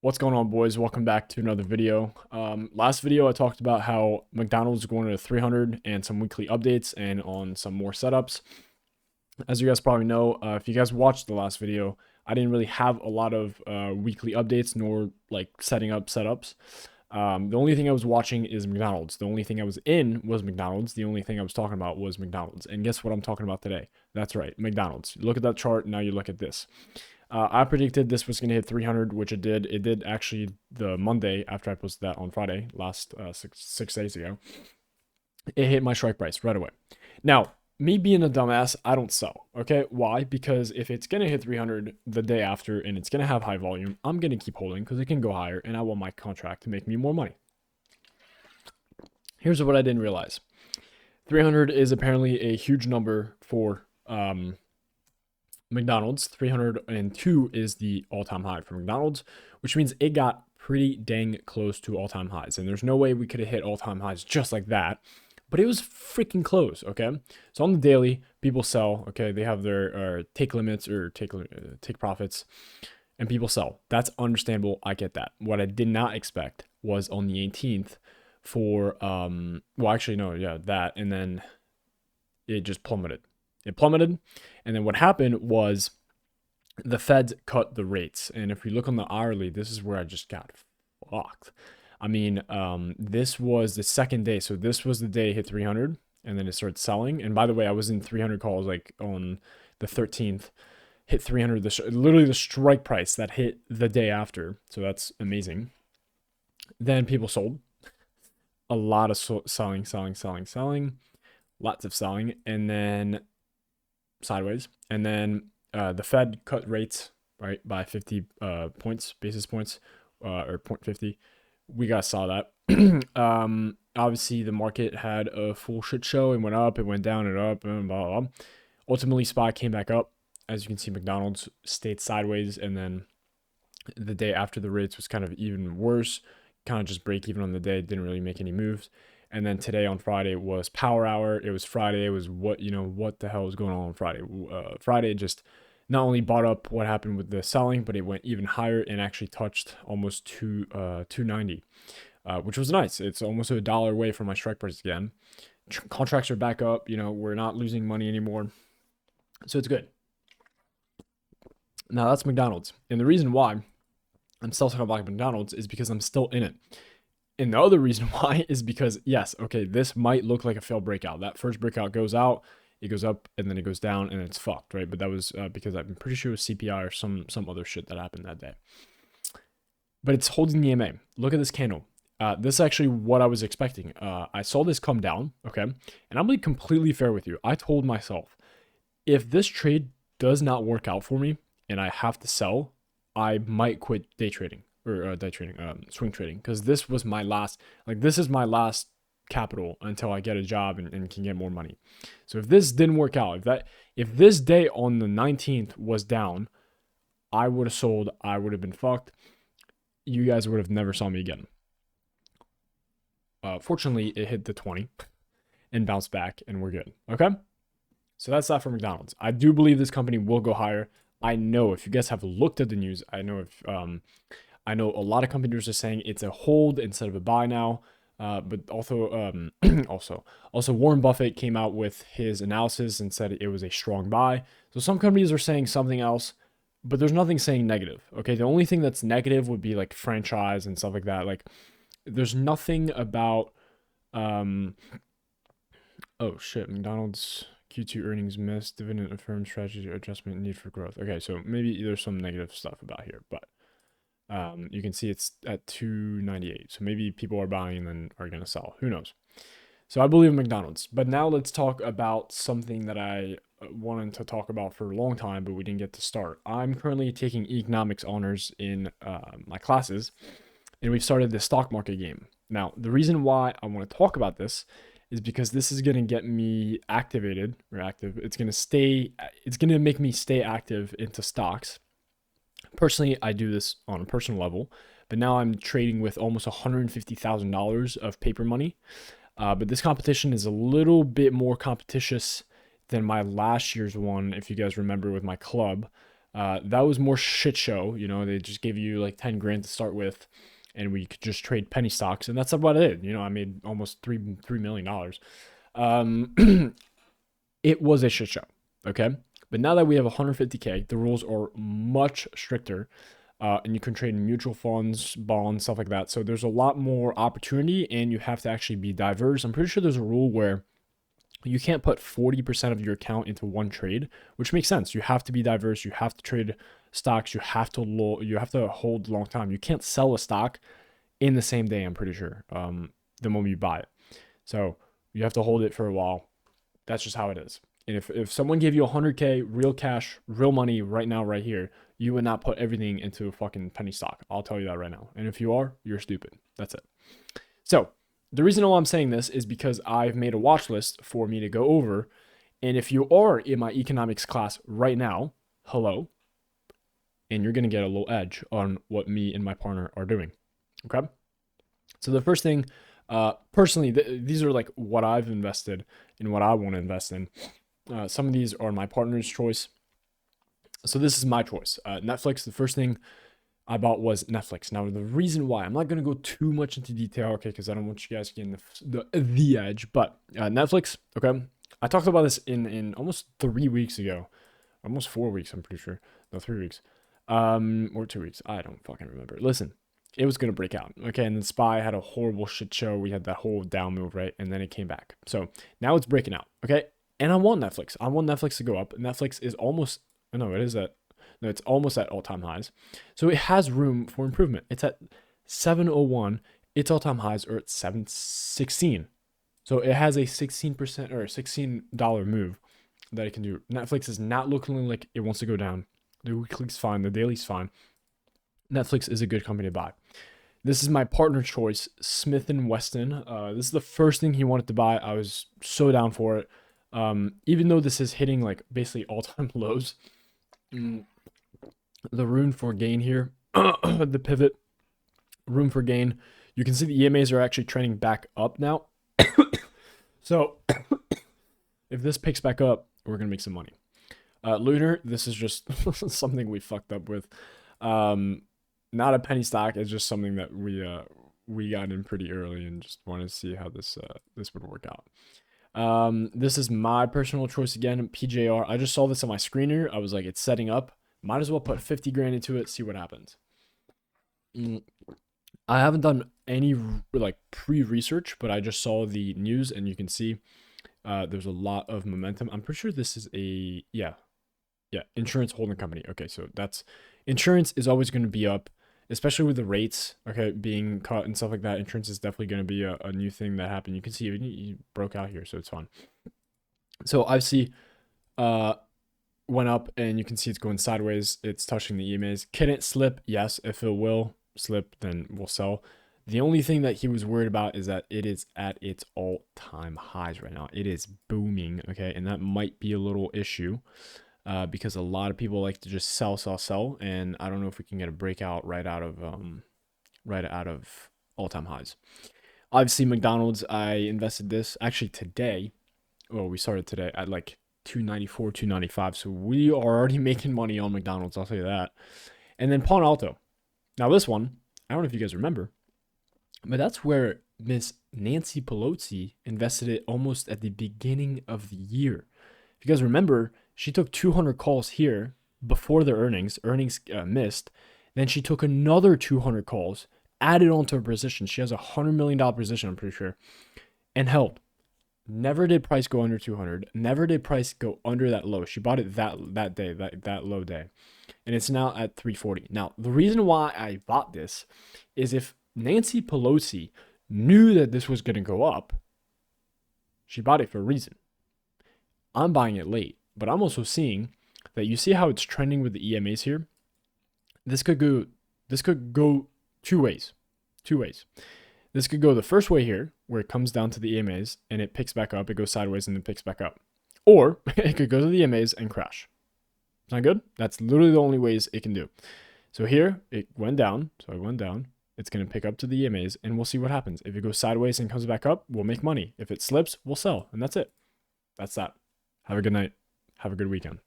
What's going on, boys? Welcome back to another video. Last video I talked about how McDonald's is going to 300 and some weekly updates and on some more setups. As you guys probably know, if you guys watched the last video, I didn't really have a lot of weekly updates nor like setting up setups. The only thing I was watching is McDonald's. The only thing I was in was McDonald's. The only thing I was talking about was McDonald's. And guess what I'm talking about today? That's right, McDonald's. Look at that chart. Now you look at this. I predicted this was going to hit 300, which it did. It did actually the Monday after I posted that on Friday, last six days ago. It hit my strike price right away. Now, me being a dumbass, I don't sell. Okay, why? Because if it's going to hit 300 the day after and it's going to have high volume, I'm going to keep holding because it can go higher and I want my contract to make me more money. Here's what I didn't realize. 300 is apparently a huge number for McDonald's. 302 is the all-time high for McDonald's, which means it got pretty dang close to all-time highs. And there's no way we could have hit all-time highs just like that, but it was freaking close. Okay, so on the daily, people sell. Okay, they have their take limits or take profits, and people sell. That's understandable. I get that. What I did not expect was on the 18th for well, actually no, yeah, that, and then it just plummeted. It plummeted, and then what happened was the Feds cut the rates. And if we look on the hourly, this is where I just got fucked. I mean, this was the second day. So this was the day it hit 300, and then it started selling. And by the way, I was in 300 calls like on the 13th, hit 300, literally the strike price that hit the day after. So that's amazing. Then people sold. A lot of selling, lots of selling, and then sideways. And then the Fed cut rates, right, by 50 basis points, or 0.50. We guys saw that. Obviously the market had a full shit show. It went up, it went down, and up, and blah, blah, blah. Ultimately, SPY came back up. As you can see, McDonald's stayed sideways, and then the day after the rates was kind of even worse, kind of just break even on the day, didn't really make any moves. And then today on Friday was power hour. It was Friday. It was what the hell was going on Friday? Friday just not only bought up what happened with the selling, but it went even higher and actually touched almost 290, which was nice. It's almost $1 away from my strike price again. Contracts are back up. We're not losing money anymore, so it's good. Now that's McDonald's, and the reason why I'm still talking about McDonald's is because I'm still in it. And the other reason why is because, yes, okay, this might look like a failed breakout. That first breakout goes out, it goes up, and then it goes down, and it's fucked, right? But that was because I'm pretty sure it was CPI or some other shit that happened that day. But it's holding the MA. Look at this candle. This is actually what I was expecting. I saw this come down, okay? And I'm being completely fair with you. I told myself, if this trade does not work out for me and I have to sell, I might quit day trading. Or swing trading, because this was my last, this is my last capital until I get a job and can get more money. So if this didn't work out, if this day on the 19th was down, I would have sold, I would have been fucked. You guys would have never saw me again. Fortunately, it hit the 20 and bounced back, and we're good. Okay, so that's that for McDonald's. I do believe this company will go higher. I know if you guys have looked at the news, I know I know a lot of companies are saying it's a hold instead of a buy now, but also Warren Buffett came out with his analysis and said it was a strong buy. So some companies are saying something else, but there's nothing saying negative. Okay, the only thing that's negative would be like franchise and stuff like that. Like, there's nothing about oh shit, McDonald's Q2 earnings miss, dividend affirmed, strategy adjustment, need for growth. Okay, so maybe there's some negative stuff about here, but you can see it's at 298. So maybe people are buying and then are going to sell. Who knows? So I believe in McDonald's. But now let's talk about something that I wanted to talk about for a long time, but we didn't get to start. I'm currently taking economics honors in my classes, and we've started the stock market game. Now, the reason why I want to talk about this is because this is going to get me activated or active. It's going to make me stay active into stocks. Personally, I do this on a personal level, but now I'm trading with almost $150,000 of paper money. But this competition is a little bit more competitious than my last year's one, if you guys remember, with my club. That was more shit show. You know, they just gave you like 10 grand to start with, and we could just trade penny stocks, and that's about it. You know, I made almost $3 million. It was a shit show. Okay. But now that we have 150K, the rules are much stricter, and you can trade in mutual funds, bonds, stuff like that. So there's a lot more opportunity, and you have to actually be diverse. I'm pretty sure there's a rule where you can't put 40% of your account into one trade, which makes sense. You have to be diverse. You have to trade stocks. You have to hold long time. You can't sell a stock in the same day, I'm pretty sure, the moment you buy it. So you have to hold it for a while. That's just how it is. And if someone gave you 100K real cash, real money right now, right here, you would not put everything into a fucking penny stock. I'll tell you that right now. And if you are, you're stupid. That's it. So the reason why I'm saying this is because I've made a watch list for me to go over. And if you are in my economics class right now, hello, and you're going to get a little edge on what me and my partner are doing. Okay. So the first thing, personally, these are like what I've invested in, what I want to invest in. Some of these are my partner's choice. So this is my choice. Netflix, the first thing I bought was Netflix. Now, the reason why, I'm not going to go too much into detail, okay, because I don't want you guys getting the edge, but Netflix, okay, I talked about this in almost 3 weeks ago, almost 4 weeks, I'm pretty sure. No, 3 weeks, or 2 weeks. I don't fucking remember. Listen, it was going to break out, okay, and then SPY had a horrible shit show. We had that whole down move, right, and then it came back. So now it's breaking out, okay, and I want Netflix. I want Netflix to go up. Netflix is almost, no, it is at, no, it's almost at all-time highs. So it has room for improvement. It's at 701. Its all-time highs are at 716. So it has a 16% or $16 move that it can do. Netflix is not looking like it wants to go down. The weekly's fine. The daily's fine. Netflix is a good company to buy. This is my partner choice, Smith & Wesson. This is the first thing he wanted to buy. I was so down for it. Even though this is hitting like basically all-time lows, the room for gain here, the pivot, room for gain. You can see the EMAs are actually trending back up now. So if this picks back up, we're going to make some money. Lunar, this is just something we fucked up with. Not a penny stock. It's just something that we got in pretty early and just wanted to see how this would work out. This is my personal choice again, PJR. I just saw this on my screener. I was like, it's setting up. Might as well put 50 grand into it, see what happens. I haven't done any like pre-research, but I just saw the news and you can see there's a lot of momentum. I'm pretty sure this is a, yeah, insurance holding company. Okay, so that's, insurance is always going to be up, especially with the rates, okay, being cut and stuff like that. Insurance is definitely going to be a new thing that happened. You can see it broke out here, so it's fun. So I see went up and you can see it's going sideways. It's touching the EMAs. Can it slip? Yes. If it will slip, then we'll sell. The only thing that he was worried about is that it is at its all-time highs right now. It is booming, okay, and that might be a little issue because a lot of people like to just sell, and I don't know if we can get a breakout right out of all-time highs. Obviously, McDonald's, I invested this actually today. Well, we started today at like 294, 295. So we are already making money on McDonald's. I'll tell you that. And then Palo Alto. Now this one, I don't know if you guys remember, but that's where Miss Nancy Pelosi invested it almost at the beginning of the year. If you guys remember, she took 200 calls here before the earnings missed. Then she took another 200 calls, added onto her position. She has a $100 million position, I'm pretty sure, and held. Never did price go under 200. Never did price go under that low. She bought it that day, that low day. And it's now at 340. Now, the reason why I bought this is if Nancy Pelosi knew that this was going to go up, she bought it for a reason. I'm buying it late, but I'm also seeing that you see how it's trending with the EMAs here. This could go two ways. This could go the first way here, where it comes down to the EMAs and it picks back up. It goes sideways and then picks back up. Or it could go to the EMAs and crash. Sound good? That's literally the only ways it can do. So here, it went down. So it went down. It's going to pick up to the EMAs and we'll see what happens. If it goes sideways and comes back up, we'll make money. If it slips, we'll sell. And that's it. That's that. Have a good night. Have a good weekend.